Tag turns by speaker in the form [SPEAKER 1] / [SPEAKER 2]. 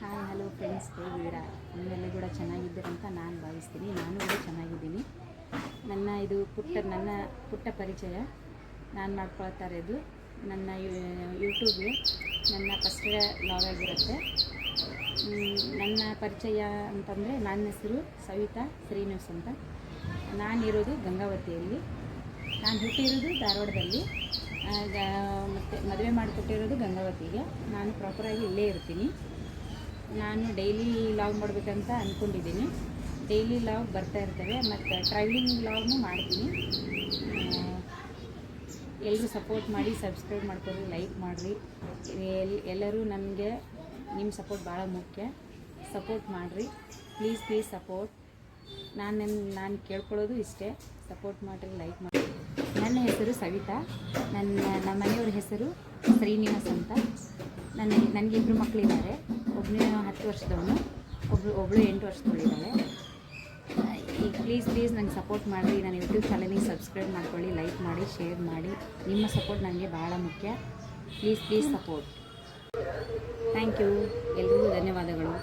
[SPEAKER 1] Hi hello friends, ಹೇಗಿದ್ದೀರಾ? ನೀವೆಲ್ಲ ಕೂಡ ಚೆನ್ನಾಗಿದ್ದೀರಂತ ನಾನು ಭಾವಿಸ್ತೀನಿ. ನಾನು ಕೂಡ ಚೆನ್ನಾಗಿದ್ದೀನಿ. ಇದು ನನ್ನ ಪುಟ್ಟ ಪರಿಚಯ ನಾನು ಮಾಡ್ಕೊಳ್ತಾ ಇರೋದು ನನ್ನ ಯೂಟ್ಯೂಬ್ಗೆ ನನ್ನ ಫಸ್ಟ್ ಲಾಗ್ ಆಗಿರುತ್ತೆ. ನನ್ನ ಪರಿಚಯ ಅಂತಂದರೆ ನನ್ನ ಹೆಸರು ಸವಿತಾ ಶ್ರೀನಿವಾಸ್ ಅಂತ. ನಾನಿರೋದು ಗಂಗಾವತಿಯಲ್ಲಿ. ನಾನು ಹುಟ್ಟಿರೋದು ಧಾರವಾಡದಲ್ಲಿ, ಮತ್ತು ಮದುವೆ ಮಾಡಿಕೊಟ್ಟಿರೋದು ಗಂಗಾವತಿಗೆ. ನಾನು ಪ್ರಾಪರಾಗಿ ಇಲ್ಲೇ ಇರ್ತೀನಿ. ನಾನು ಡೈಲಿ ಲಾಗ್ ಮಾಡಬೇಕಂತ ಅಂದ್ಕೊಂಡಿದ್ದೀನಿ. ಡೈಲಿ ಲಾಗ್ ಬರ್ತಾ ಇರ್ತವೆ, ಮತ್ತು ಟ್ರಾವೆಲಿಂಗ್ ಲಾಗ್ನೂ ಮಾಡ್ತೀನಿ. ಎಲ್ಲರೂ ಸಪೋರ್ಟ್ ಮಾಡಿ, ಸಬ್ಸ್ಕ್ರೈಬ್ ಮಾಡ್ಕೊಳ್ಳಿ, ಲೈಕ್ ಮಾಡಿರಿ. ಎಲ್ಲರೂ ನನಗೆ ನಿಮ್ಮ ಸಪೋರ್ಟ್ ಭಾಳ ಮುಖ್ಯ. ಸಪೋರ್ಟ್ ಮಾಡಿರಿ, ಪ್ಲೀಸ್ ಸಪೋರ್ಟ್. ನಾನು ಕೇಳ್ಕೊಳ್ಳೋದು ಇಷ್ಟೇ, ಸಪೋರ್ಟ್ ಮಾಡಿರಿ, ಲೈಕ್ ಮಾಡಿ. ನನ್ನ ಹೆಸರು ಸವಿತಾ. ನಮ್ಮ ಮನೆಯವ್ರ ಹೆಸರು ಶ್ರೀನಿವಾಸ್ ಅಂತ. ನನಗೆ ಇಬ್ಬರು ಮಕ್ಕಳಿದ್ದಾರೆ. ಒಬ್ಬನೇ 10 ವರ್ಷದವನು, ಒಬ್ಬಳು 8 ವರ್ಷದವಳಿದ್ದಾಳೆ. ಈಗ ಪ್ಲೀಸ್ ನನಗೆ ಸಪೋರ್ಟ್ ಮಾಡಿರಿ. ನನ್ನ ಯೂಟ್ಯೂಬ್ ಚಾನಲಿಗೆ ಸಬ್ಸ್ಕ್ರೈಬ್ ಮಾಡ್ಕೊಳ್ಳಿ, ಲೈಕ್ ಮಾಡಿ, ಶೇರ್ ಮಾಡಿ. ನಿಮ್ಮ ಸಪೋರ್ಟ್ ನನಗೆ ಭಾಳ ಮುಖ್ಯ. Please support. Thank you. ಎಲ್ರಿಗೂ ಧನ್ಯವಾದಗಳು.